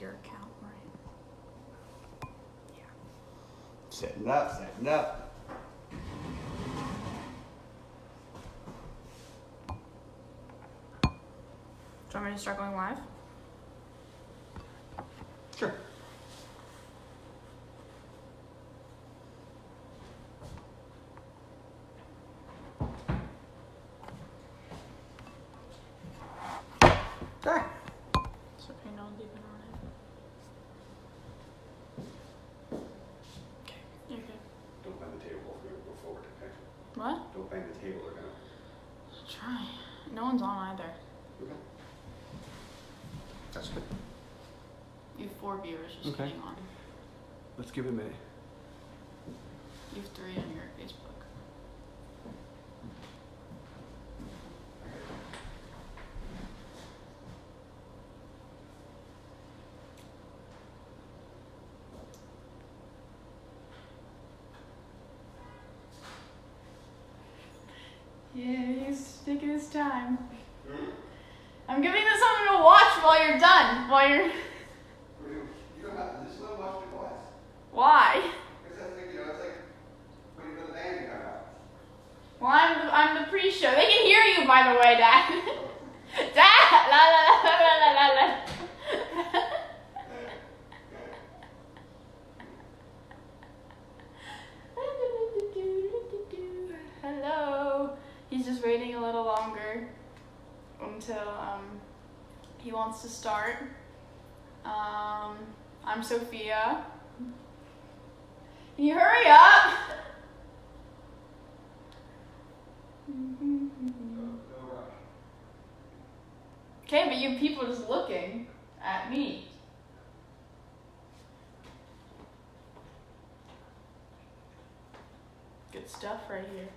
your account, right? Yeah. Setting up, setting up. Do you want me to start going live? Sure. Sure. It's okay, no one's even on it. Okay, you're good. Don't bang the table if we go forward, okay? What? Don't bang the table, they're gonna... I'll try. No one's on either. Okay. That's good. You have 4 viewers just Okay. getting on. Let's give it a minute. You have 3 on your Facebook. Yeah, he's taking his time. I'm giving this something to watch while you're done. You don't have to, just let them watch the glass. Why? Because that's like, it's like waiting for the band to come out. Well, I'm the pre-show. They can hear you, by the way, Dad. Dad! La la la la la la la. Hello. He's just waiting a little longer until he wants to start. I'm Sophia. Can you hurry up? Okay, but you people just looking at me. Good stuff right here.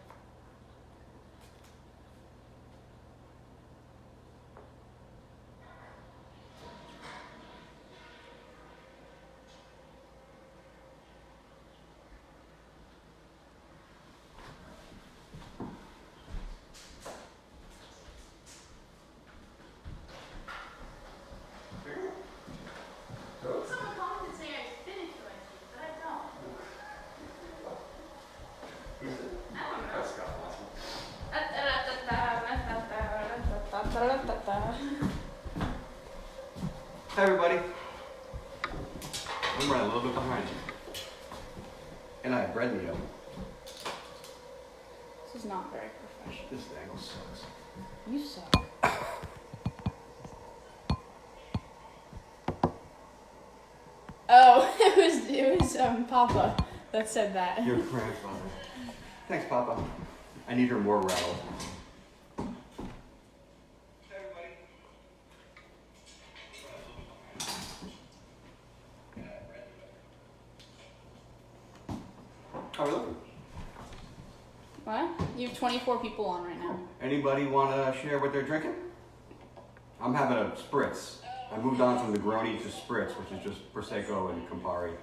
Someone called and say I finished what I did, but I don't. I don't know. Hi, everybody. I'm running a little bit behind you. And I have bread in the oven. This is not very professional. This angle sucks. You suck. Oh, it was Papa that said that. Your grandfather. Thanks, Papa. I need her more rattled. How are we looking? What? You have 24 people on right now. Anybody want to share what they're drinking? I'm having a Spritz. I moved on from Negroni to Spritz, which is just Prosecco and Campari. I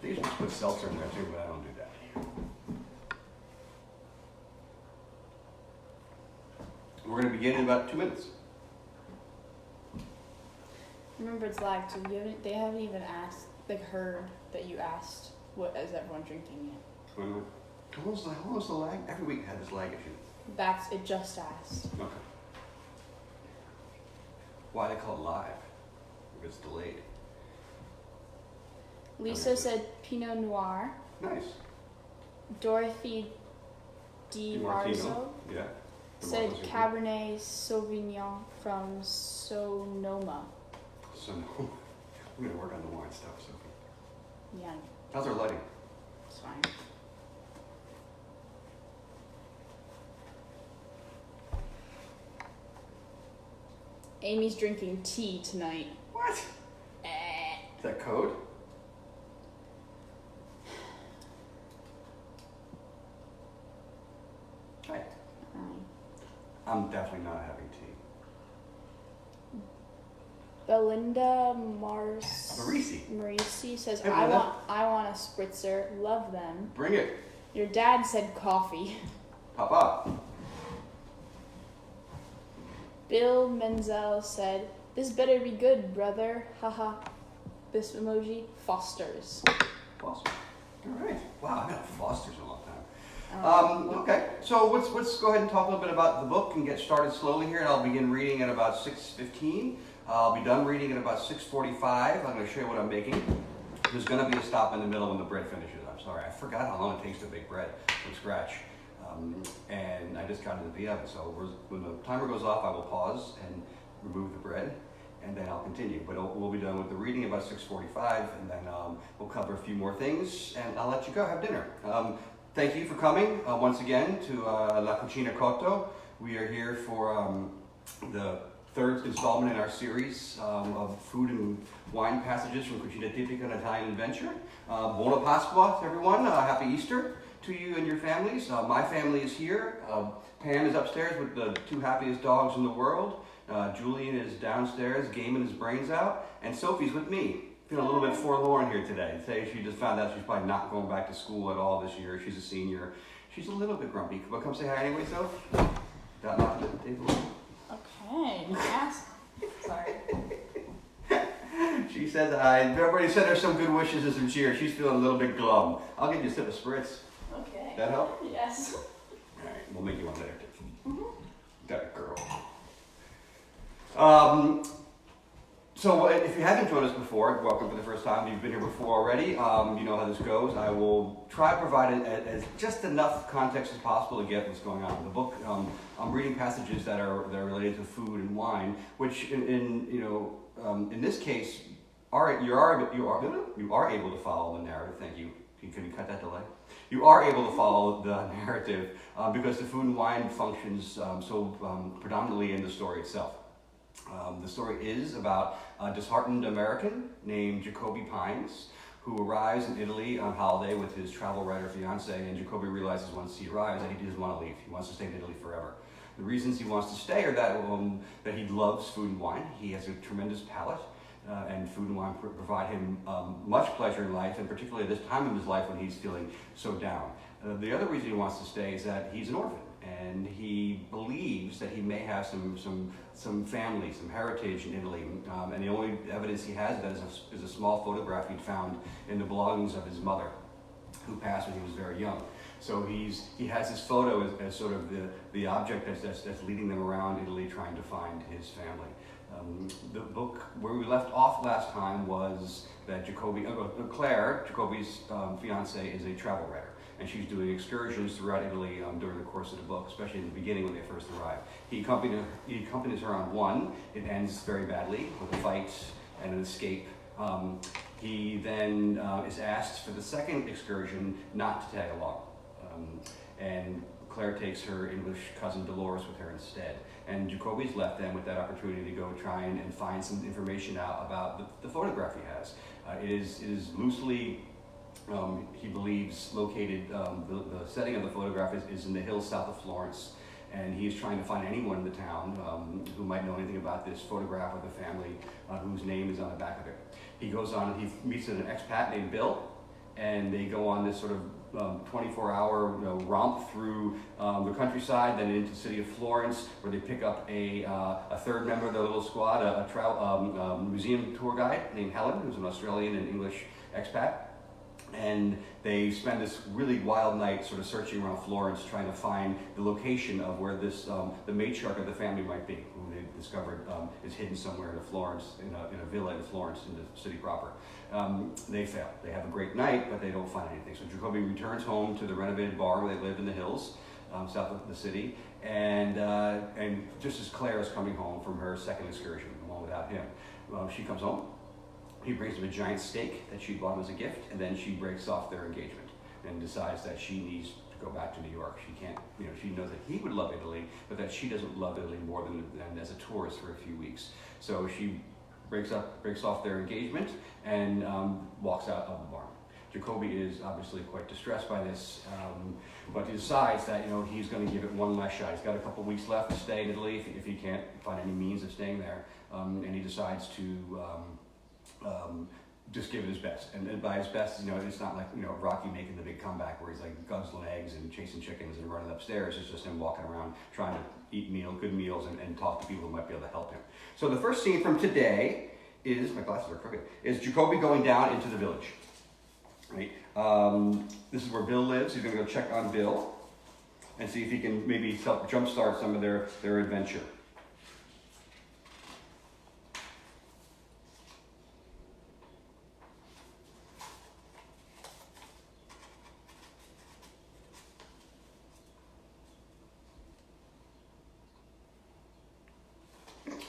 think you should put seltzer in there too, but I don't do that. We're going to begin in about 2 minutes. Remember, it's lag, so they haven't even asked, heard that you asked, what is everyone drinking yet? How long was the lag? Every week had this lag issue. It just asked. Okay. Why they call it live? If it's delayed. Lisa said Pinot Noir. Nice. Dorothy Di Marzo Yeah. said Cabernet Sauvignon from Sonoma. So no, I'm gonna work on the wine stuff, Sophie. Yeah, How's our lighting? it's fine. Amy's drinking tea tonight. What? Is that code? Hi. I'm definitely not having tea. Belinda Marisi says, Hey, I Belinda. want a spritzer. Love them. Bring it. Your dad said coffee. Pop up. Bill Menzel said, this better be good, brother. Haha. this emoji, Foster's. Foster's. All right. Wow, I haven't had Foster's in a long time. Okay, so let's go ahead and talk a little bit about the book and get started slowly here. And I'll begin reading at about 6:15. I'll be done reading at about 6:45. I'm going to show you what I'm making. There's going to be a stop in the middle when the bread finishes. I'm sorry, I forgot how long it takes to bake bread from scratch. And I just got it into the oven. So when the timer goes off, I will pause and remove the bread, and then I'll continue. But we'll be done with the reading about 6:45, and then we'll cover a few more things, and I'll let you go have dinner. Thank you for coming once again to La Cucina Cotto. We are here for the third installment in our series of food and wine passages from Cucina Tipica, an Italian adventure. Buona Pasqua, everyone. Happy Easter to you and your families. My family is here. Pam is upstairs with the two happiest dogs in the world. Julian is downstairs gaming his brains out. And Sophie's with me. Feeling a little bit forlorn here today. Today she just found out she's probably not going back to school at all this year. She's a senior. She's a little bit grumpy. But come say hi anyway, Soph. Got knocked at the table. Okay, ask. Sorry. She said hi. Everybody said there's some good wishes and some cheer. She's feeling a little bit glum. I'll give you a sip of spritz. Okay. That help? Yes. All right, we'll make you one later too. Mm-hmm. That girl. So if you haven't joined us before, welcome for the first time. If you've been here before already, you know how this goes. I will try to provide it as just enough context as possible to get what's going on in the book. I'm reading passages that are related to food and wine, which in this case, you are able to follow the narrative. Thank you. Can you cut that delay? You are able to follow the narrative because the food and wine functions predominantly in the story itself. The story is about a disheartened American named Jacoby Pines who arrives in Italy on holiday with his travel writer fiance, and Jacoby realizes once he arrives that he doesn't want to leave. He wants to stay in Italy forever. The reasons he wants to stay are that he loves food and wine. He has a tremendous palate, and food and wine provide him much pleasure in life, and particularly at this time in his life when he's feeling so down. The other reason he wants to stay is that he's an orphan, and he believes that he may have some family, some heritage in Italy. And the only evidence he has of that is a small photograph he'd found in the belongings of his mother, who passed when he was very young. So he has this photo as sort of the object that's leading them around Italy trying to find his family. The book, where we left off last time, was that Claire, Jacoby's fiance, is a travel writer. And she's doing excursions throughout Italy during the course of the book, especially in the beginning when they first arrive. He accompanies her on one. It ends very badly with a fight and an escape. He then is asked for the second excursion not to tag along. And Claire takes her English cousin Dolores with her instead. And Jacoby's left then with that opportunity to go try and find some information out about the photograph he has. It is loosely, he believes, located, the setting of the photograph is in the hills south of Florence, and he's trying to find anyone in the town who might know anything about this photograph of the family whose name is on the back of it. He goes on, he meets an expat named Bill, and they go on this sort of 24-hour romp through the countryside, then into the city of Florence, where they pick up a third member of their little squad, a travel museum tour guide named Helen, who's an Australian and English expat. And they spend this really wild night sort of searching around Florence, trying to find the location of where this the matriarch of the family might be, who they discovered is hidden somewhere in Florence, in a villa in Florence, in the city proper. They fail. They have a great night, but they don't find anything. So Jacoby returns home to the renovated bar where they lived in the hills, south of the city, and just as Claire is coming home from her second excursion, along without him, she comes home. He brings him a giant steak that she bought him as a gift, and then she breaks off their engagement and decides that she needs to go back to New York. She can't, she knows that he would love Italy, but that she doesn't love Italy more than as a tourist for a few weeks. So she breaks off their engagement and walks out of the barn. Jacoby is obviously quite distressed by this, but he decides that he's going to give it one last shot. He's got a couple weeks left to stay in Italy if he can't find any means of staying there, and he decides to just give it his best. And by his best, it's not like Rocky making the big comeback where he's like guzzling eggs and chasing chickens and running upstairs. It's just him walking around trying to eat good meals and talk to people who might be able to help him. So the first scene from today my glasses are crooked, is Jacoby going down into the village. Right? This is where Bill lives. He's going to go check on Bill and see if he can maybe jumpstart some of their adventure.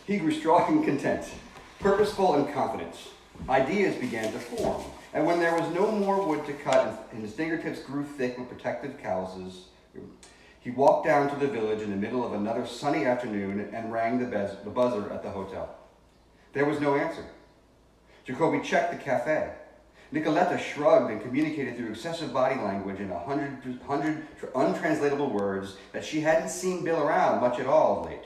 He grew strong and content, purposeful and confident. Ideas began to form, and when there was no more wood to cut and his fingertips grew thick with protective calluses, he walked down to the village in the middle of another sunny afternoon and rang the buzzer at the hotel. There was no answer. Jacoby checked the cafe. Nicoletta shrugged and communicated through excessive body language in 100 untranslatable words that she hadn't seen Bill around much at all of late.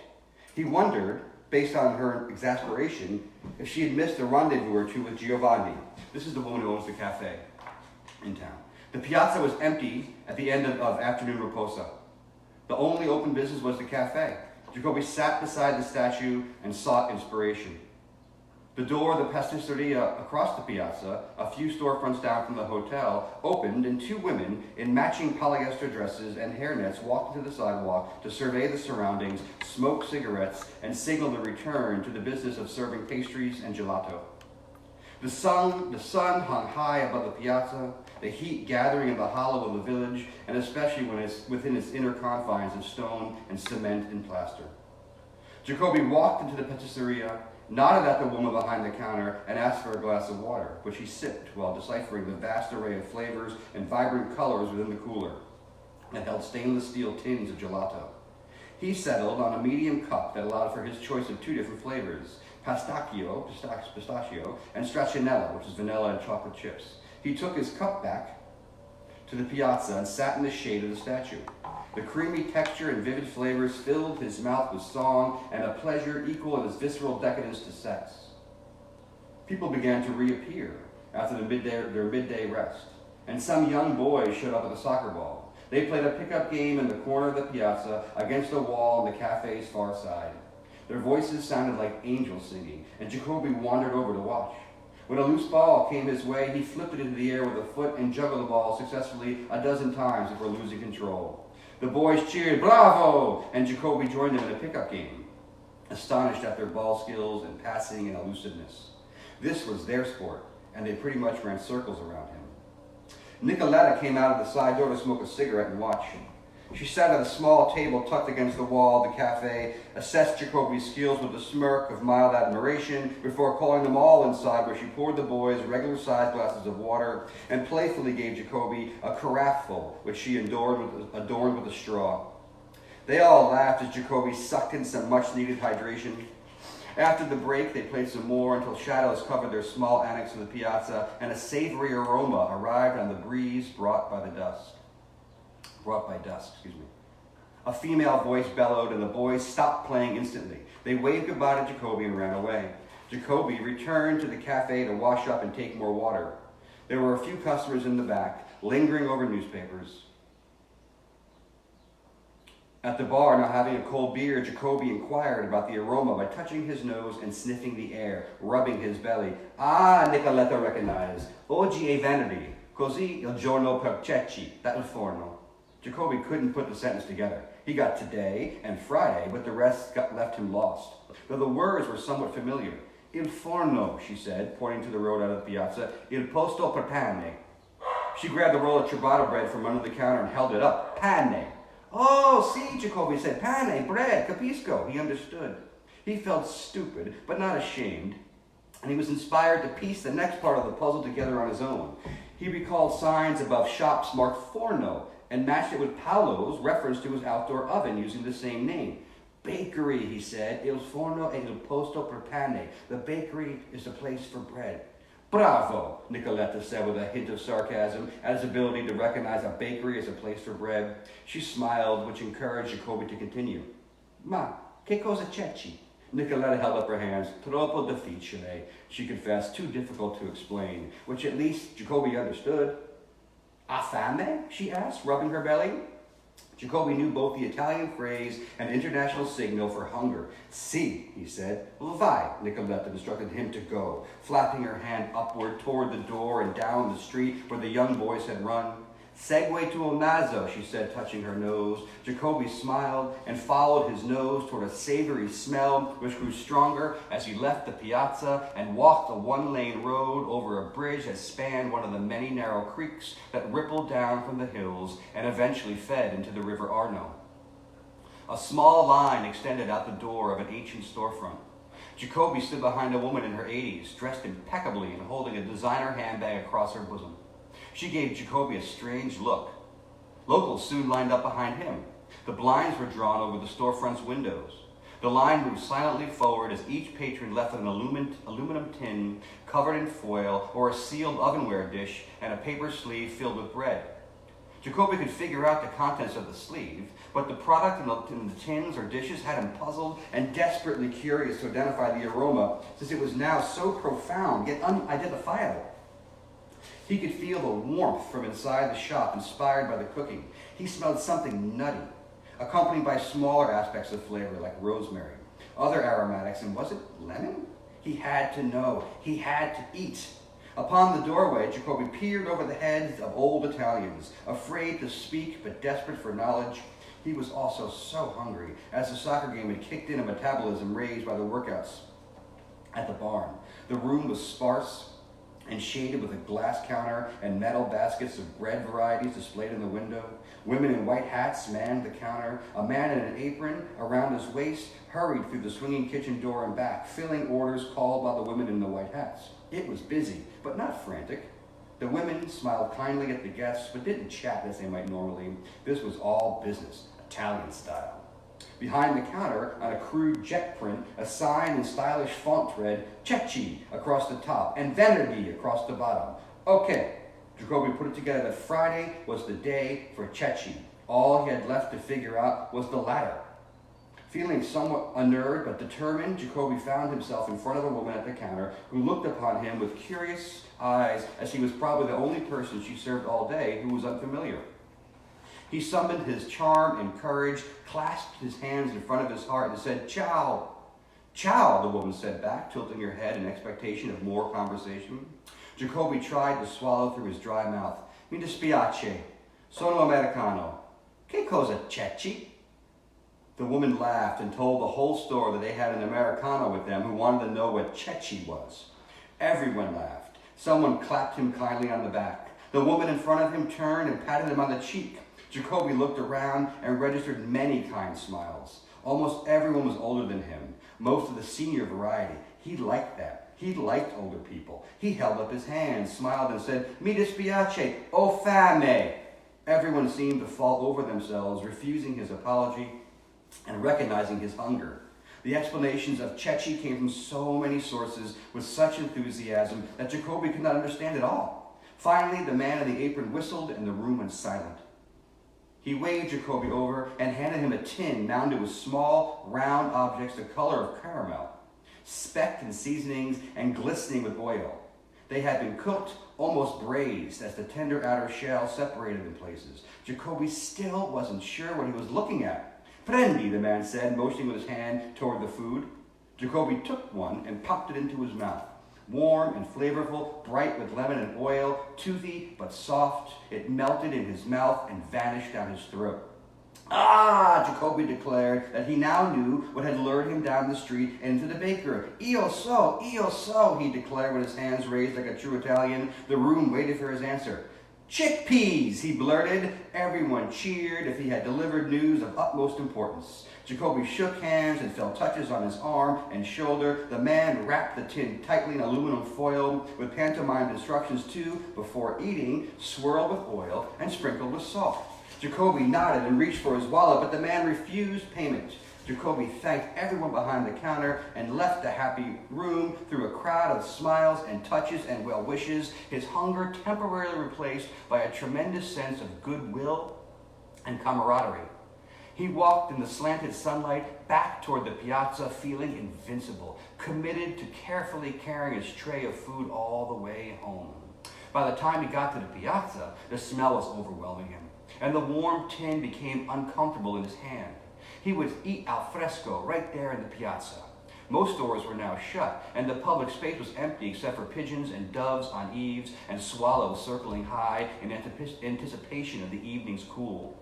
He wondered, based on her exasperation, if she had missed a rendezvous or two with Giovanni. This is the woman who owns the cafe in town. The piazza was empty at the end of afternoon riposa. The only open business was the cafe. Jacoby sat beside the statue and sought inspiration. The door of the pasticceria across the piazza, a few storefronts down from the hotel, opened and two women in matching polyester dresses and hairnets walked into the sidewalk to survey the surroundings, smoke cigarettes, and signal the return to the business of serving pastries and gelato. The sun hung high above the piazza, the heat gathering in the hollow of the village, and especially when it's within its inner confines of stone and cement and plaster. Jacoby walked into the pasticceria, nodded at the woman behind the counter, and asked for a glass of water, which he sipped while deciphering the vast array of flavors and vibrant colors within the cooler that held stainless steel tins of gelato. He settled on a medium cup that allowed for his choice of two different flavors, pistachio, and stracciatella, which is vanilla and chocolate chips. He took his cup back to the piazza and sat in the shade of the statue. The creamy texture and vivid flavors filled his mouth with song and a pleasure equal in its visceral decadence to sex. People began to reappear after their midday rest, and some young boys showed up with a soccer ball. They played a pickup game in the corner of the piazza against a wall on the cafe's far side. Their voices sounded like angels singing, and Jacoby wandered over to watch. When a loose ball came his way, he flipped it into the air with a foot and juggled the ball successfully a dozen times before losing control. The boys cheered, "Bravo!" and Jacoby joined them in a pickup game, astonished at their ball skills and passing and elusiveness. This was their sport, and they pretty much ran circles around him. Nicoletta came out of the side door to smoke a cigarette and watch him. She sat at a small table tucked against the wall of the cafe, assessed Jacoby's skills with a smirk of mild admiration before calling them all inside, where she poured the boys regular-sized glasses of water and playfully gave Jacoby a carafeful, which she adorned with a straw. They all laughed as Jacoby sucked in some much-needed hydration. After the break, they played some more until shadows covered their small annex of the piazza and a savory aroma arrived on the breeze brought by dusk. A female voice bellowed, and the boys stopped playing instantly. They waved goodbye to Jacoby and ran away. Jacoby returned to the cafe to wash up and take more water. There were a few customers in the back, lingering over newspapers. At the bar, now having a cold beer, Jacoby inquired about the aroma by touching his nose and sniffing the air, rubbing his belly. Ah, Nicoletta recognized. Oggi è venerdì, così il giorno per ceci, dal forno. Jacoby couldn't put the sentence together. He got today and Friday, but the rest left him lost. Though the words were somewhat familiar. Il forno, she said, pointing to the road out of the piazza. Il posto per pane. She grabbed a roll of ciabatta bread from under the counter and held it up. Pane. Oh, see, Jacoby said. Pane, bread, capisco. He understood. He felt stupid, but not ashamed, and he was inspired to piece the next part of the puzzle together on his own. He recalled signs above shops marked forno, and matched it with Paolo's reference to his outdoor oven using the same name. Bakery, he said. Il forno è il posto per pane. The bakery is the place for bread. Bravo, Nicoletta said with a hint of sarcasm at his ability to recognize a bakery as a place for bread. She smiled, which encouraged Jacoby to continue. Ma, che cosa c'è? Nicoletta held up her hands. Troppo difficile, she confessed, too difficult to explain, which at least Jacoby understood. Ha fame? She asked, rubbing her belly. Jacoby knew both the Italian phrase and international signal for hunger. Si, he said. Vai, Nicoletta instructed him to go, flapping her hand upward toward the door and down the street where the young boys had run. Segue to il naso, she said, touching her nose. Jacoby smiled and followed his nose toward a savory smell which grew stronger as he left the piazza and walked a one-lane road over a bridge that spanned one of the many narrow creeks that rippled down from the hills and eventually fed into the river Arno. A small line extended out the door of an ancient storefront. Jacoby stood behind a woman in her 80s, dressed impeccably and holding a designer handbag across her bosom. She gave Jacoby a strange look. Locals soon lined up behind him. The blinds were drawn over the storefront's windows. The line moved silently forward as each patron left an aluminum tin covered in foil or a sealed ovenware dish and a paper sleeve filled with bread. Jacoby could figure out the contents of the sleeve, but the product in the tins or dishes had him puzzled and desperately curious to identify the aroma, since it was now so profound yet unidentifiable. He could feel the warmth from inside the shop, inspired by the cooking. He smelled something nutty, accompanied by smaller aspects of flavor like rosemary, other aromatics, and was it lemon? He had to know. He had to eat. Upon the doorway, Jacoby peered over the heads of old Italians, afraid to speak but desperate for knowledge. He was also so hungry, as the soccer game had kicked in a metabolism raised by the workouts at the barn. The room was sparse and shaded with a glass counter and metal baskets of bread varieties displayed in the window. Women in white hats manned the counter. A man in an apron around his waist hurried through the swinging kitchen door and back, filling orders called by the women in the white hats. It was busy, but not frantic. The women smiled kindly at the guests, but didn't chat as they might normally. This was all business, Italian style. Behind the counter, on a crude jet print, a sign in stylish font read Cecchi across the top and Venerdì across the bottom. Okay, Jacoby put it together that Friday was the day for Cecchi. All he had left to figure out was the latter. Feeling somewhat unnerved but determined, Jacoby found himself in front of a woman at the counter who looked upon him with curious eyes, as he was probably the only person she served all day who was unfamiliar. He summoned his charm and courage, clasped his hands in front of his heart, and said, "Ciao." "Ciao," the woman said back, tilting her head in expectation of more conversation. Jacoby tried to swallow through his dry mouth. "Mi dispiace. Sono americano. Che cosa Cecchi?" The woman laughed and told the whole store that they had an Americano with them who wanted to know what Cecchi was. Everyone laughed. Someone clapped him kindly on the back. The woman in front of him turned and patted him on the cheek. Jacoby looked around and registered many kind smiles. Almost everyone was older than him, most of the senior variety. He liked that. He liked older people. He held up his hand, smiled, and said, "Mi dispiace, ho fame." Everyone seemed to fall over themselves, refusing his apology and recognizing his hunger. The explanations of Cecchi came from so many sources with such enthusiasm that Jacoby could not understand it all. Finally, the man in the apron whistled and the room went silent. He waved Jacoby over and handed him a tin mounted with small, round objects the color of caramel, specked in seasonings and glistening with oil. They had been cooked, almost braised, as the tender outer shell separated in places. Jacoby still wasn't sure what he was looking at. "Prendi," the man said, motioning with his hand toward the food. Jacoby took one and popped it into his mouth. Warm and flavorful, bright with lemon and oil, toothy but soft, it melted in his mouth and vanished down his throat. "Ah!" Jacoby declared that he now knew what had lured him down the street and into the bakery. Io so," he declared with his hands raised like a true Italian. The room waited for his answer. "Chickpeas," he blurted. Everyone cheered if he had delivered news of utmost importance. Jacoby shook hands and felt touches on his arm and shoulder. The man wrapped the tin tightly in aluminum foil with pantomimed instructions to, before eating, swirl with oil and sprinkle with salt. Jacoby nodded and reached for his wallet, but the man refused payment. Jacoby thanked everyone behind the counter and left the happy room through a crowd of smiles and touches and well wishes, his hunger temporarily replaced by a tremendous sense of goodwill and camaraderie. He walked in the slanted sunlight back toward the piazza, feeling invincible, committed to carefully carrying his tray of food all the way home. By the time he got to the piazza, the smell was overwhelming him. and the warm tin became uncomfortable in his hand. He would eat al fresco right there in the piazza. Most doors were now shut, and the public space was empty except for pigeons and doves on eaves and swallows circling high in anticipation of the evening's cool.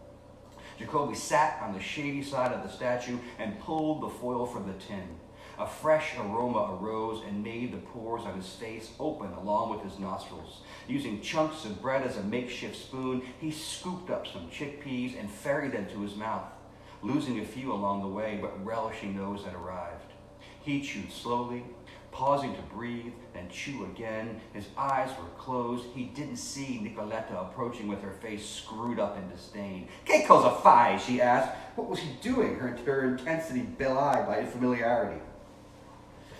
Jacoby sat on the shady side of the statue and pulled the foil from the tin. A fresh aroma arose and made the pores on his face open along with his nostrils. Using chunks of bread as a makeshift spoon, he scooped up some chickpeas and ferried them to his mouth, losing a few along the way, but relishing those that arrived. He chewed slowly, pausing to breathe, then chew again. His eyes were closed. He didn't see Nicoletta approaching with her face screwed up in disdain. "Que cosa fai?" she asked. What was he doing, her intensity belied by familiarity?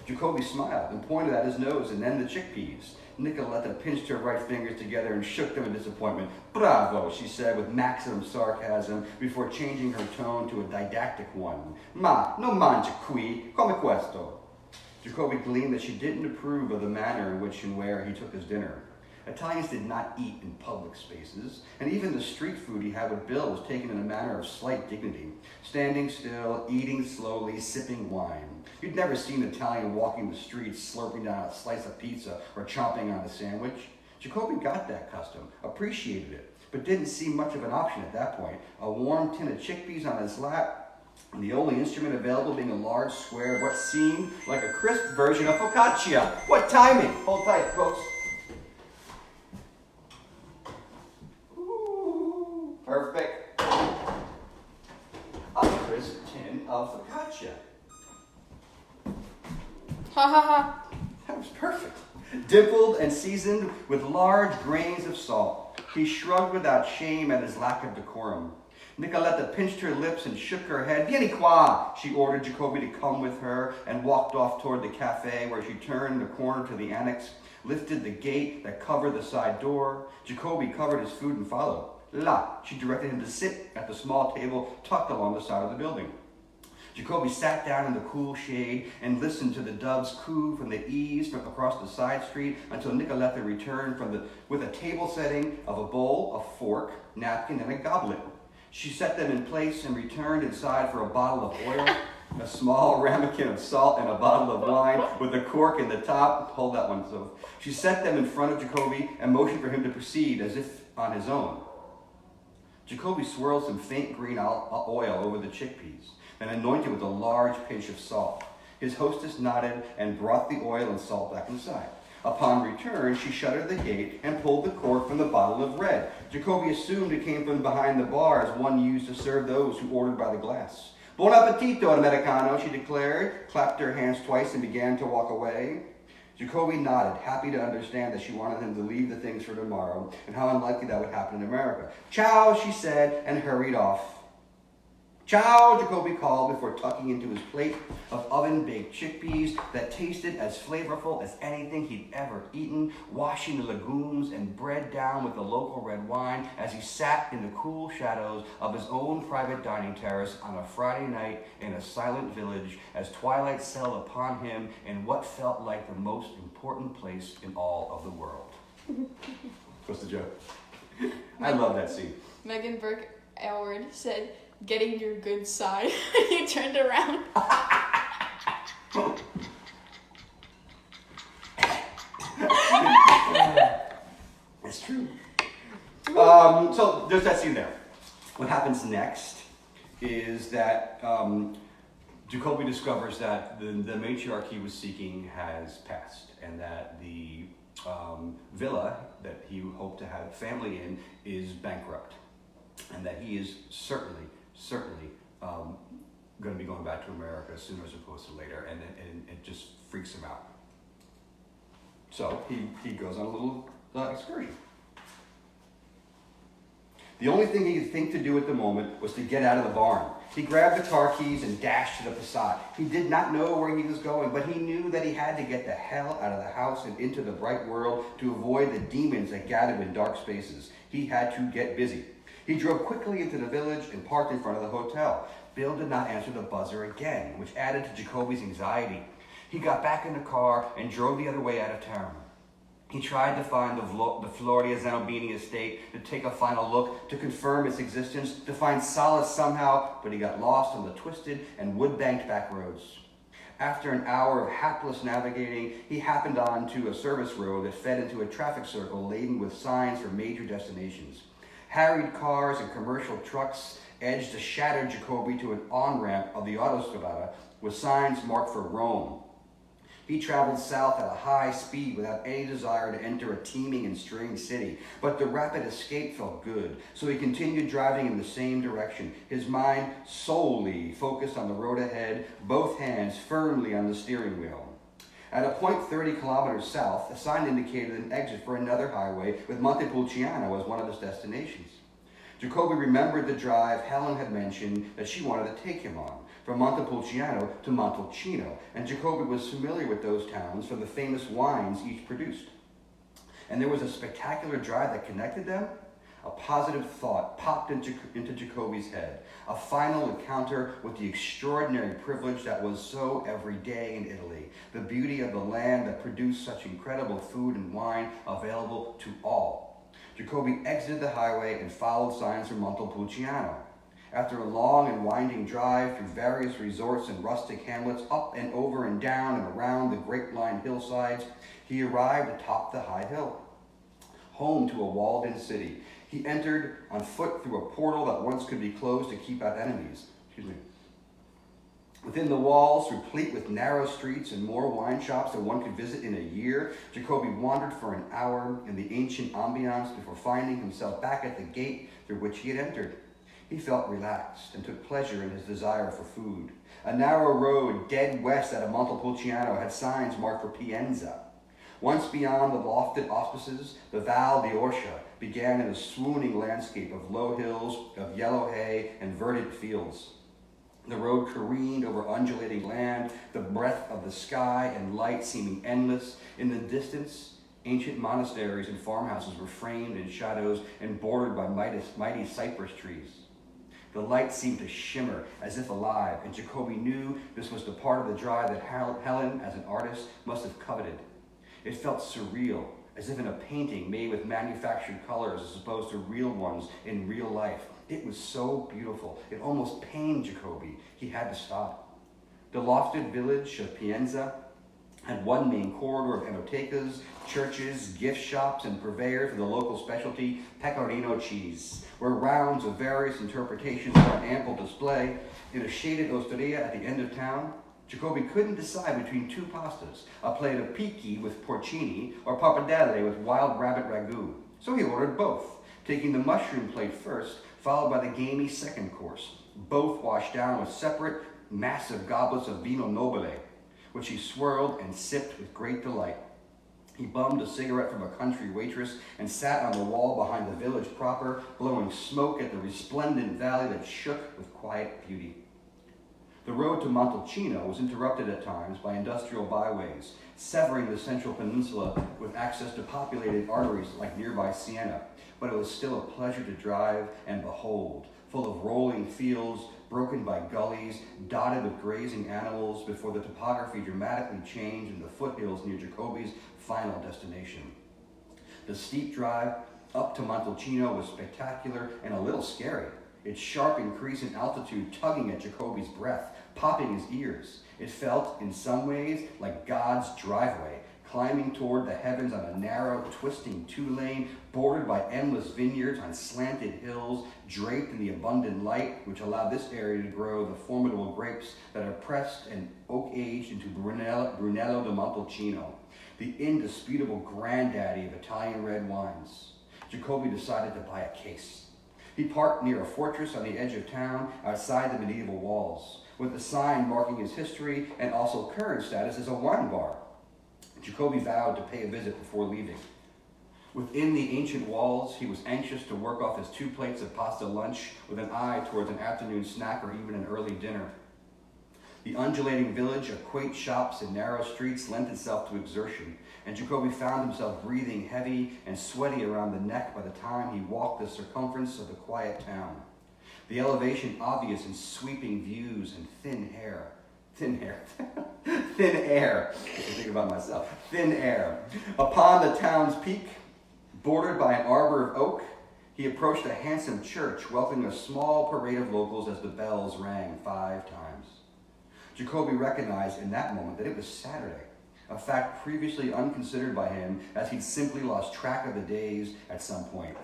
Jacoby smiled and pointed at his nose and then the chickpeas. Nicoletta pinched her right fingers together and shook them in disappointment. "Bravo," she said with maximum sarcasm before changing her tone to a didactic one. "Ma, non mangia qui, come questo." Jacoby gleaned that she didn't approve of the manner in which and where he took his dinner. Italians did not eat in public spaces, and even the street food he had with Bill was taken in a manner of slight dignity, standing still, eating slowly, sipping wine. You'd never seen an Italian walking the streets, slurping down a slice of pizza or chomping on a sandwich. Jacoby got that custom, appreciated it, but didn't see much of an option at that point. A warm tin of chickpeas on his lap, and the only instrument available being a large square of what seemed like a crisp version of focaccia. What timing! Hold tight, folks. Ooh, perfect. A crisp tin of focaccia. Ha ha ha. That was perfect. Dimpled and seasoned with large grains of salt. He shrugged without shame at his lack of decorum. Nicoletta pinched her lips and shook her head. "Vieni qua," she ordered Jacoby to come with her and walked off toward the cafe where she turned the corner to the annex, lifted the gate that covered the side door. Jacoby covered his food and followed. "Là," she directed him to sit at the small table tucked along the side of the building. Jacoby sat down in the cool shade and listened to the doves coo from the eaves from across the side street until Nicoletta returned with a table setting of a bowl, a fork, napkin, and a goblet. She set them in place and returned inside for a bottle of oil, a small ramekin of salt, and a bottle of wine with a cork in the top. Hold that one. So she set them in front of Jacoby and motioned for him to proceed as if on his own. Jacoby swirled some faint green oil over the chickpeas and anointed with a large pinch of salt. His hostess nodded and brought the oil and salt back inside. Upon return, she shuttered the gate and pulled the cork from the bottle of red. Jacoby assumed it came from behind the bar as one used to serve those who ordered by the glass. "Buon appetito, Americano," she declared, clapped her hands twice and began to walk away. Jacoby nodded, happy to understand that she wanted him to leave the things for tomorrow and how unlikely that would happen in America. "Ciao," she said, and hurried off. "Ciao," Jacoby called before tucking into his plate of oven-baked chickpeas that tasted as flavorful as anything he'd ever eaten, washing the legumes and bread down with the local red wine as he sat in the cool shadows of his own private dining terrace on a Friday night in a silent village as twilight settled upon him in what felt like the most important place in all of the world. What's the joke? I love that scene. Megan Burke Elward said, "Getting your good side." You turned around. It's true. So there's that scene there. What happens next is that Jacoby discovers that the matriarch he was seeking has passed, and that the villa that he hoped to have family in is bankrupt, and that he is certainly going to be going back to America sooner as opposed to later, and it just freaks him out. So he goes on a little excursion. The only thing he could think to do at the moment was to get out of the barn. He grabbed the car keys and dashed to the facade. He did not know where he was going, but he knew that he had to get the hell out of the house and into the bright world to avoid the demons that gathered in dark spaces. He had to get busy. He drove quickly into the village and parked in front of the hotel. Bill did not answer the buzzer again, which added to Jacoby's anxiety. He got back in the car and drove the other way out of town. He tried to find the Floria Zanobini estate, to take a final look, to confirm its existence, to find solace somehow, but he got lost on the twisted and wood-banked back roads. After an hour of hapless navigating, he happened on to a service road that fed into a traffic circle laden with signs for major destinations. Harried cars and commercial trucks edged a shattered Jacoby to an on-ramp of the Autostrada with signs marked for Rome. He traveled south at a high speed without any desire to enter a teeming and strange city, but the rapid escape felt good, so he continued driving in the same direction, his mind solely focused on the road ahead, both hands firmly on the steering wheel. At a point 30 kilometers south, a sign indicated an exit for another highway with Montepulciano as one of his destinations. Jacoby remembered the drive Helen had mentioned that she wanted to take him on, from Montepulciano to Montalcino, and Jacoby was familiar with those towns from the famous wines each produced. And there was a spectacular drive that connected them. A positive thought popped into Jacoby's head, a final encounter with the extraordinary privilege that was so everyday in Italy, the beauty of the land that produced such incredible food and wine available to all. Jacoby exited the highway and followed signs from Montepulciano. After a long and winding drive through various resorts and rustic hamlets, up and over and down and around the grape-lined hillsides, he arrived atop the high hill, home to a walled-in city. He entered on foot through a portal that once could be closed to keep out enemies. Within the walls, replete with narrow streets and more wine shops than one could visit in a year, Jacoby wandered for an hour in the ancient ambiance before finding himself back at the gate through which he had entered. He felt relaxed and took pleasure in his desire for food. A narrow road dead west out of Montepulciano had signs marked for Pienza. Once beyond the lofted auspices, the Val d'Orcia began in a swooning landscape of low hills, of yellow hay, and verdant fields. The road careened over undulating land, the breadth of the sky and light seeming endless. In the distance, ancient monasteries and farmhouses were framed in shadows and bordered by mighty cypress trees. The light seemed to shimmer as if alive, and Jacoby knew this was the part of the drive that Helen, as an artist, must have coveted. It felt surreal, as if in a painting made with manufactured colors as opposed to real ones in real life. It was so beautiful. It almost pained Jacoby. He had to stop. The lofted village of Pienza had one main corridor of enotecas, churches, gift shops, and purveyors for the local specialty pecorino cheese, where rounds of various interpretations were on ample display. In a shaded osteria at the end of town, Jacoby couldn't decide between two pastas, a plate of piqui with porcini or pappardelle with wild rabbit ragu. So he ordered both, taking the mushroom plate first, followed by the gamey second course, both washed down with separate, massive goblets of vino nobile, which he swirled and sipped with great delight. He bummed a cigarette from a country waitress and sat on the wall behind the village proper, blowing smoke at the resplendent valley that shook with quiet beauty. The road to Montalcino was interrupted at times by industrial byways, severing the central peninsula with access to populated arteries like nearby Siena. But it was still a pleasure to drive and behold, full of rolling fields, broken by gullies, dotted with grazing animals, before the topography dramatically changed in the foothills near Jacoby's final destination. The steep drive up to Montalcino was spectacular and a little scary, its sharp increase in altitude tugging at Jacoby's breath, popping his ears. It felt, in some ways, like God's driveway, climbing toward the heavens on a narrow, twisting two-lane, bordered by endless vineyards on slanted hills, draped in the abundant light, which allowed this area to grow the formidable grapes that are pressed and oak-aged into Brunello de Montalcino, the indisputable granddaddy of Italian red wines. Jacoby decided to buy a case. He parked near a fortress on the edge of town outside the medieval walls, with a sign marking his history and also current status as a wine bar. Jacoby vowed to pay a visit before leaving. Within the ancient walls, he was anxious to work off his 2 plates of pasta lunch with an eye towards an afternoon snack or even an early dinner. The undulating village of quaint shops and narrow streets lent itself to exertion, and Jacoby found himself breathing heavy and sweaty around the neck by the time he walked the circumference of the quiet town. The elevation obvious in sweeping views and thin Thin air. I think about myself. Thin air. Upon the town's peak, bordered by an arbor of oak, he approached a handsome church, welcoming a small parade of locals as the bells rang 5 times. Jacoby recognized in that moment that it was Saturday, a fact previously unconsidered by him, as he'd simply lost track of the days at some point.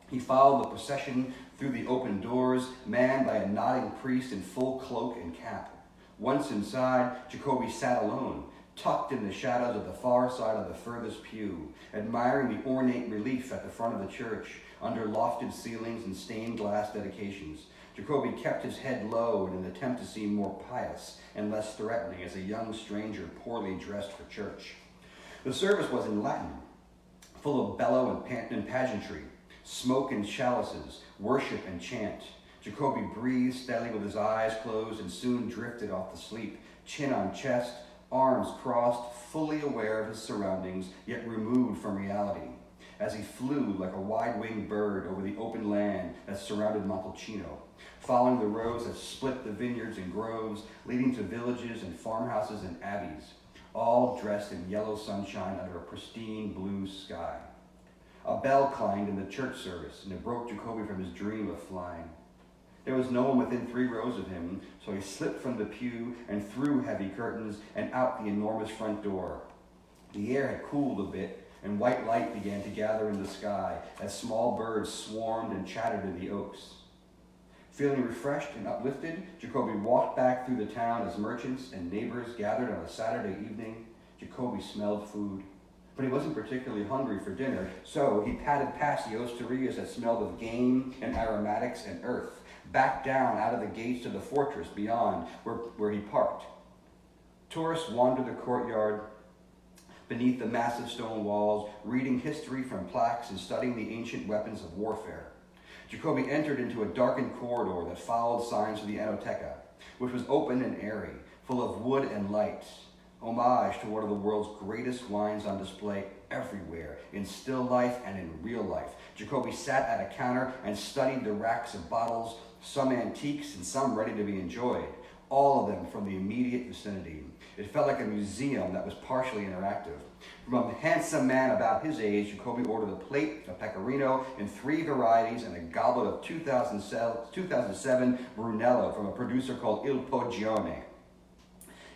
He followed the procession through the open doors, manned by a nodding priest in full cloak and cap. Once inside, Jacoby sat alone, tucked in the shadows of the far side of the furthest pew, admiring the ornate relief at the front of the church, under lofted ceilings and stained glass dedications. Jacoby kept his head low in an attempt to seem more pious and less threatening as a young stranger poorly dressed for church. The service was in Latin, full of bellow and pageantry, smoke and chalices, worship and chant. Jacoby breathed steadily with his eyes closed and soon drifted off to sleep, chin on chest, arms crossed, fully aware of his surroundings, yet removed from reality, as he flew like a wide-winged bird over the open land that surrounded Montalcino, following the roads that split the vineyards and groves, leading to villages and farmhouses and abbeys, all dressed in yellow sunshine under a pristine blue sky. A bell clanged in the church service, and it broke Jacoby from his dream of flying. There was no one within 3 rows of him, so he slipped from the pew and through heavy curtains and out the enormous front door. The air had cooled a bit, and white light began to gather in the sky as small birds swarmed and chattered in the oaks. Feeling refreshed and uplifted, Jacoby walked back through the town as merchants and neighbors gathered on a Saturday evening. Jacoby smelled food, but he wasn't particularly hungry for dinner, so he padded past the osterias that smelled of game and aromatics and earth, back down out of the gates to the fortress beyond where he parked. Tourists wandered the courtyard beneath the massive stone walls, reading history from plaques and studying the ancient weapons of warfare. Jacoby entered into a darkened corridor that followed signs of the Enoteca, which was open and airy, full of wood and light, homage to one of the world's greatest wines on display everywhere, in still life and in real life. Jacoby sat at a counter and studied the racks of bottles, some antiques and some ready to be enjoyed, all of them from the immediate vicinity. It felt like a museum that was partially interactive. From a handsome man about his age, Jacoby ordered a plate of pecorino in 3 varieties and a goblet of 2007 Brunello from a producer called Il Poggione.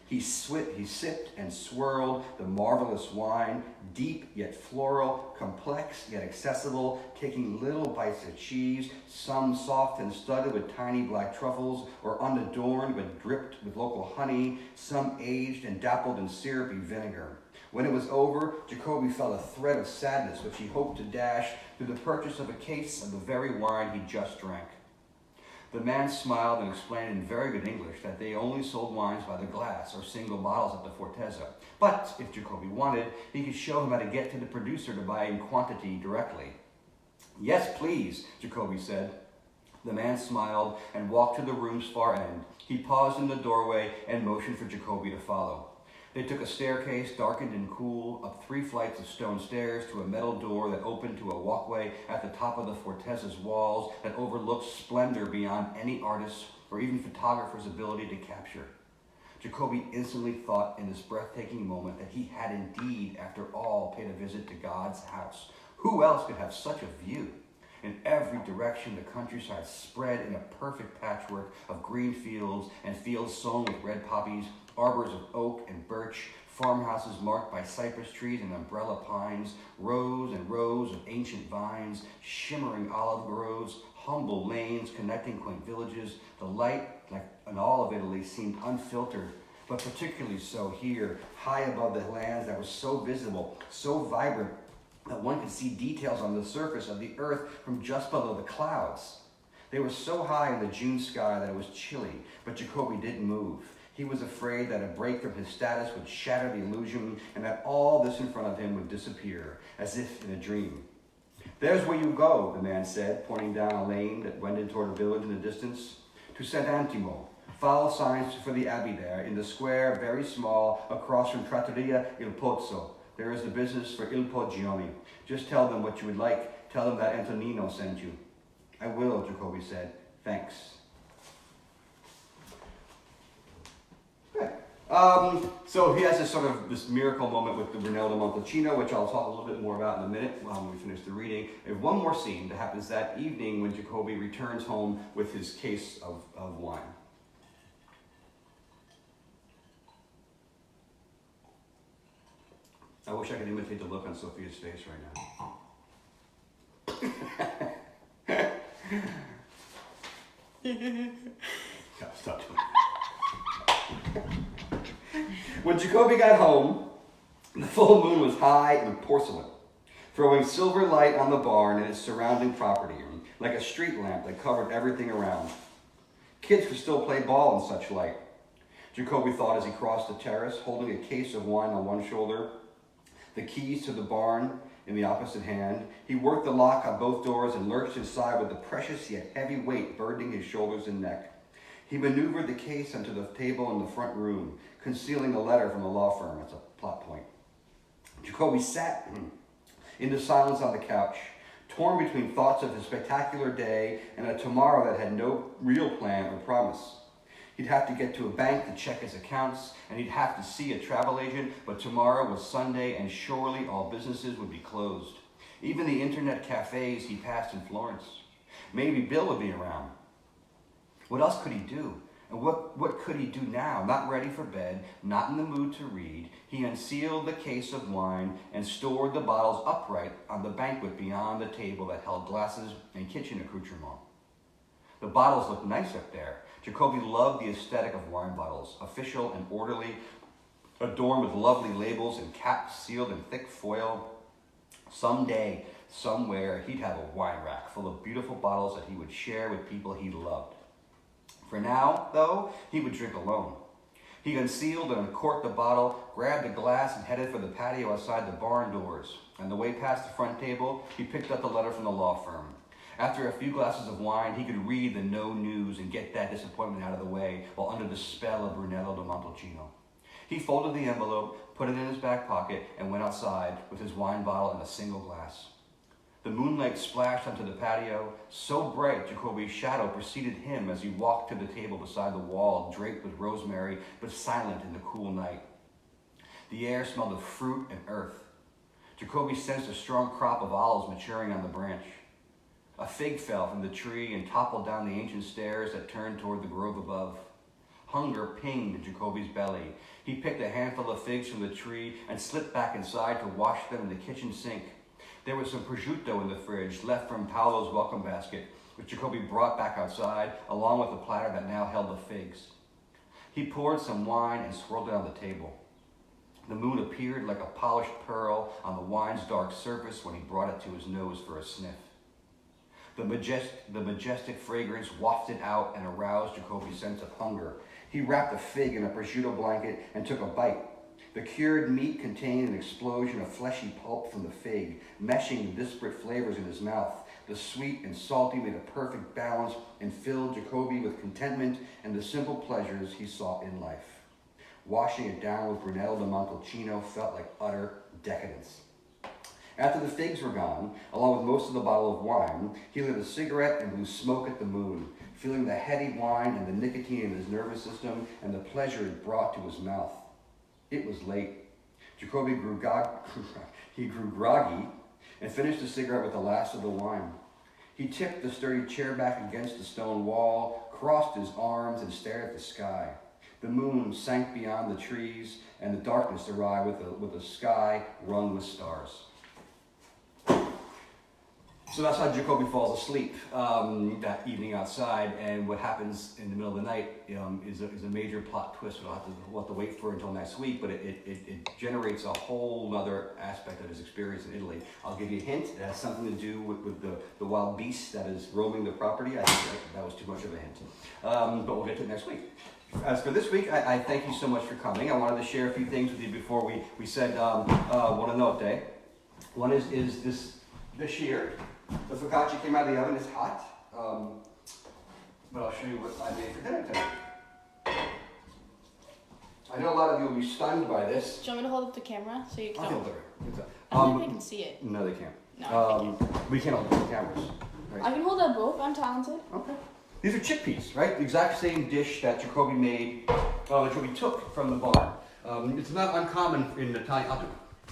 He sipped and swirled the marvelous wine, deep yet floral, complex yet accessible, taking little bites of cheese, some soft and studded with tiny black truffles, or unadorned but dripped with local honey, some aged and dappled in syrupy vinegar. When it was over, Jacoby felt a thread of sadness which he hoped to dash through the purchase of a case of the very wine he just drank. The man smiled and explained in very good English that they only sold wines by the glass or single bottles at the Fortezza. But if Jacoby wanted, he could show him how to get to the producer to buy in quantity directly. "Yes, please," Jacoby said. The man smiled and walked to the room's far end. He paused in the doorway and motioned for Jacoby to follow. They took a staircase, darkened and cool, up 3 flights of stone stairs to a metal door that opened to a walkway at the top of the Fortezza's walls that overlooked splendor beyond any artist's or even photographer's ability to capture. Jacoby instantly thought in this breathtaking moment that he had indeed, after all, paid a visit to God's house. Who else could have such a view? In every direction, the countryside spread in a perfect patchwork of green fields and fields sown with red poppies, arbors of oak and birch, farmhouses marked by cypress trees and umbrella pines, rows and rows of ancient vines, shimmering olive groves, humble lanes connecting quaint villages. The light, like in all of Italy, seemed unfiltered, but particularly so here, high above the lands that were so visible, so vibrant, that one could see details on the surface of the earth from just below the clouds. They were so high in the June sky that it was chilly, but Jacoby didn't move. He was afraid that a break from his status would shatter the illusion and that all this in front of him would disappear, as if in a dream. "There's where you go," the man said, pointing down a lane that wended toward a village in the distance. "To Sant'Antimo. Follow signs for the abbey there, in the square, very small, across from Trattoria Il Pozzo. There is the business for Il Poggione. Just tell them what you would like. Tell them that Antonino sent you." "I will," Jacoby said. "Thanks." Good. So he has this miracle moment with the Brunello di Montalcino, which I'll talk a little bit more about in a minute when we finish the reading. There's one more scene that happens that evening when Jacoby returns home with his case of wine. I wish I could imitate the look on Sophia's face right now. God, stop doing it. When Jacoby got home, the full moon was high and porcelain, throwing silver light on the barn and its surrounding property, like a street lamp that covered everything around. Kids could still play ball in such light. Jacoby thought as he crossed the terrace, holding a case of wine on one shoulder, the keys to the barn in the opposite hand. He worked the lock on both doors and lurched inside with the precious yet heavy weight burdening his shoulders and neck. He maneuvered the case onto the table in the front room, concealing the letter from the law firm. That's a plot point. Jacoby sat into silence on the couch, torn between thoughts of his spectacular day and a tomorrow that had no real plan or promise. He'd have to get to a bank to check his accounts, and he'd have to see a travel agent, but tomorrow was Sunday, and surely all businesses would be closed. Even the internet cafes he passed in Florence. Maybe Bill would be around. What else could he do? And what could he do now? Not ready for bed, not in the mood to read, he unsealed the case of wine and stored the bottles upright on the banquet beyond the table that held glasses and kitchen accoutrements. The bottles looked nice up there. Jacoby loved the aesthetic of wine bottles, official and orderly, adorned with lovely labels and caps sealed in thick foil. Someday, somewhere, he'd have a wine rack full of beautiful bottles that he would share with people he loved. For now, though, he would drink alone. He unsealed and uncorked the bottle, grabbed a glass, and headed for the patio outside the barn doors. On the way past the front table, he picked up the letter from the law firm. After a few glasses of wine, he could read the no news and get that disappointment out of the way while under the spell of Brunello di Montalcino. He folded the envelope, put it in his back pocket, and went outside with his wine bottle and a single glass. The moonlight splashed onto the patio, so bright Jacoby's shadow preceded him as he walked to the table beside the wall, draped with rosemary, but silent in the cool night. The air smelled of fruit and earth. Jacoby sensed a strong crop of olives maturing on the branch. A fig fell from the tree and toppled down the ancient stairs that turned toward the grove above. Hunger pinged in Jacoby's belly. He picked a handful of figs from the tree and slipped back inside to wash them in the kitchen sink. There was some prosciutto in the fridge, left from Paolo's welcome basket, which Jacoby brought back outside, along with the platter that now held the figs. He poured some wine and swirled it on the table. The moon appeared like a polished pearl on the wine's dark surface when he brought it to his nose for a sniff. The majestic fragrance wafted out and aroused Jacoby's sense of hunger. He wrapped a fig in a prosciutto blanket and took a bite. The cured meat contained an explosion of fleshy pulp from the fig, meshing the disparate flavors in his mouth. The sweet and salty made a perfect balance and filled Jacoby with contentment and the simple pleasures he sought in life. Washing it down with Brunello di Montalcino felt like utter decadence. After the figs were gone, along with most of the bottle of wine, he lit a cigarette and blew smoke at the moon, feeling the heady wine and the nicotine in his nervous system and the pleasure it brought to his mouth. It was late. Jacoby grew groggy and finished the cigarette with the last of the wine. He tipped the sturdy chair back against the stone wall, crossed his arms, and stared at the sky. The moon sank beyond the trees, and the darkness arrived with a sky rung with stars. So that's how Jacoby falls asleep that evening outside, and what happens in the middle of the night is a major plot twist. We'll have to wait for until next week, but it generates a whole other aspect of his experience in Italy. I'll give you a hint. It has something to do with the wild beast that is roaming the property. I think that was too much of a hint, but we'll get to it next week. As for this week, I thank you so much for coming. I wanted to share a few things with you before we said buona notte. One is this year. The focaccia came out of the oven, it's hot, but I'll show you what I made for dinner tonight. I know a lot of you will be stunned by this. Do you want me to hold up the camera so you can? I'll hold it. I don't think they can see it. No, they can't. No, they can't. We can't hold the cameras. Right? I can hold up both, I'm talented. Okay. These are chickpeas, right? The exact same dish that Jacoby made which we took from the bar. It's not uncommon in Italian.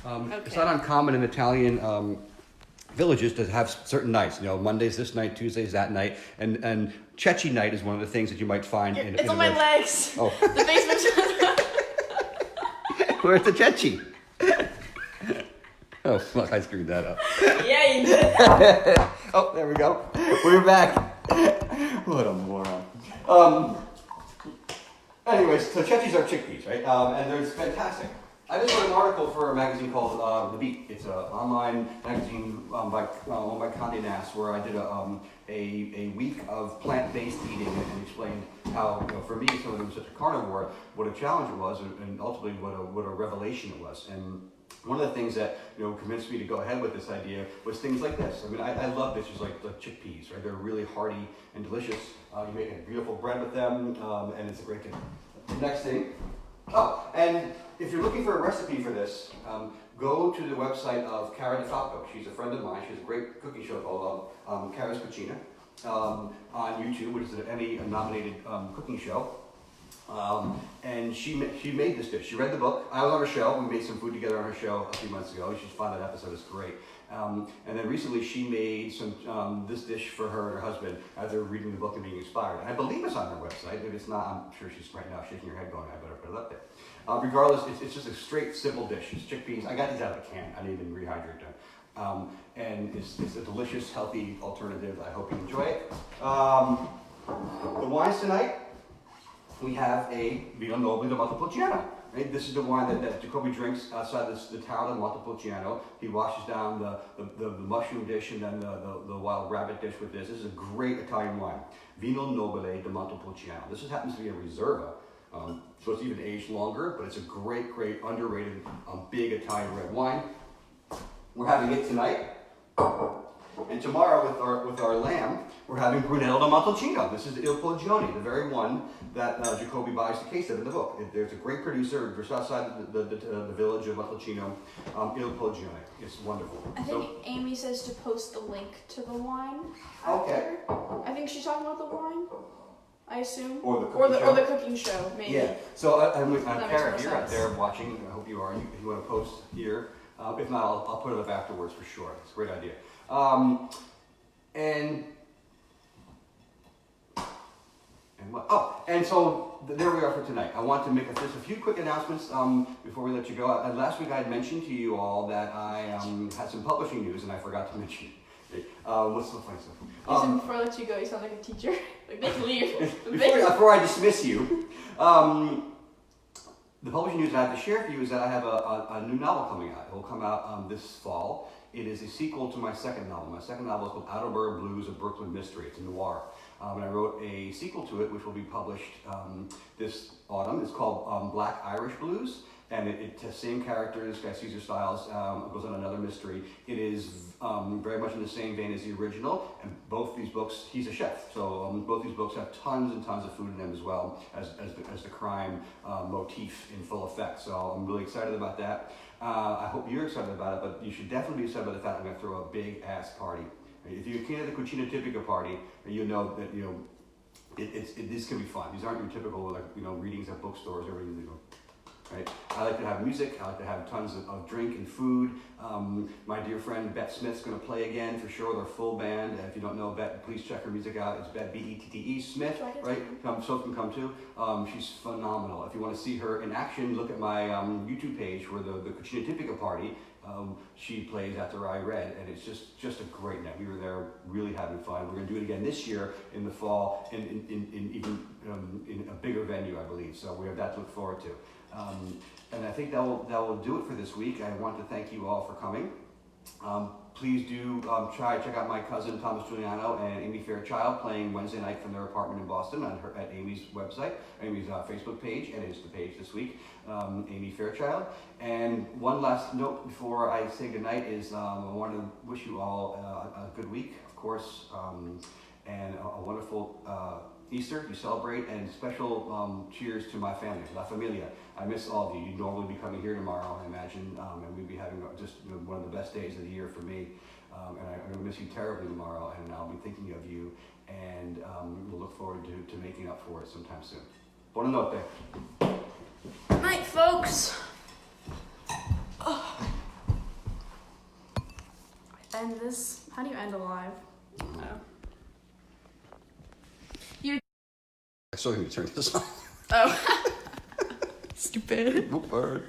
Okay. It's not uncommon in Italian villages to have certain nights. You know, Monday's this night, Tuesday's that night, and Cecchi night is one of the things that you might find in. It's on my legs. Oh. The basement's. Where's the Cecchi? Oh fuck! I screwed that up. Yeah, you did. Oh, there we go. We're back. What a moron. Anyways, so Cecchi's are chickpeas, right? And they're fantastic. I just wrote an article for a magazine called The Beat. It's an online magazine owned by Condé Nast, where I did a week of plant-based eating and explained how, you know, for me, someone who was such a carnivore, what a challenge it was, and ultimately what a revelation it was. And one of the things that, you know, convinced me to go ahead with this idea was things like this. I mean, I love dishes like chickpeas, right? They're really hearty and delicious. You make a beautiful bread with them, and it's a great thing. The next thing. Oh, and if you're looking for a recipe for this, go to the website of Cara DeFalco. She's a friend of mine. She has a great cooking show called Cara's Cucina on YouTube, which is an Emmy-nominated cooking show. And she made this dish. She read the book. I was on her show. We made some food together on her show a few months ago. You should find that episode. It's great. And then recently she made some this dish for her and her husband as they were reading the book and being inspired. And I believe it's on her website. If it's not, I'm sure she's right now shaking her head going, I better put it up there. Regardless, it's just a straight, simple dish. It's chickpeas. I got these out of a can. I didn't even rehydrate them. And it's a delicious, healthy alternative. I hope you enjoy it. The wines tonight, we have a Vino Nobile di Montepulciano. Right? This is the wine that Jacoby drinks outside the town of Montepulciano. He washes down the mushroom dish and then the wild rabbit dish with this. This is a great Italian wine. Vino Nobile di Montepulciano. This happens to be a Reserva. So it's even aged longer, but it's a great, underrated, big Italian red wine. We're having it tonight. And tomorrow with our lamb, we're having Brunello di Montalcino. This is Il Poggione, the very one that Jacoby buys the case of in the book. There's a great producer just outside the village of Montalcino, Il Poggione. It's wonderful. I think Amy says to post the link to the wine. Okay. I think she's talking about the wine. I assume. Or the cooking show, maybe. Yeah. So I'm Kara, if you're out sense. there watching, I hope you are. If you want to post here, if not, I'll put it up afterwards for sure. It's a great idea. And so there we are for tonight. I want to make just a few quick announcements before we let you go. Last week I had mentioned to you all that I had some publishing news, and I forgot to mention it. What's the funny stuff? Before I let you go, you sound like a teacher. Like they can leave. Before I dismiss you, the publishing news I have to share for you is that I have a new novel coming out. It will come out this fall. It is a sequel to my second novel. My second novel is called Attleboro Blues, a Brooklyn Mystery. It's a noir. And I wrote a sequel to it, which will be published this autumn. It's called Black Irish Blues. And it has same characters, got Caesar Styles, goes on another mystery. It is very much in the same vein as the original, and both these books, he's a chef, so both these books have tons and tons of food in them as well as the crime motif in full effect. So I'm really excited about that. I hope you're excited about it, but you should definitely be excited about the fact that I'm going to throw a big ass party. If you came to the Cucina Tipica party, you know that this can be fun. These aren't your typical readings at bookstores or anything. Right? I like to have music. I like to have tons of drink and food. My dear friend Bette Smith's going to play again for sure. Their full band. If you don't know Bette, please check her music out. It's Bette Bette Smith, right? So can come too. She's phenomenal. If you want to see her in action, look at my YouTube page where the Cucina Tipica party. She plays after I read, and it's just a great night. We were there really having fun. We're going to do it again this year in the fall in a bigger venue, I believe. So we have that to look forward to. And I think that will do it for this week. I want to thank you all for coming. Please do check out my cousin Thomas Giuliano and Amy Fairchild playing Wednesday night from their apartment in Boston at Amy's website, Amy's Facebook page, and it's the page this week, Amy Fairchild. And one last note before I say goodnight is I want to wish you all a good week, of course, and a wonderful Easter you celebrate, and special cheers to my family, La Familia. I miss all of you. You'd normally be coming here tomorrow, I imagine, and we'd be having just one of the best days of the year for me. And I'm going to miss you terribly tomorrow, and I'll be thinking of you, and we'll look forward to making up for it sometime soon. Buonanotte. Night, folks. Oh. End this. How do you end a live? Oh. I saw you turn this on. Oh. Stupid. Word.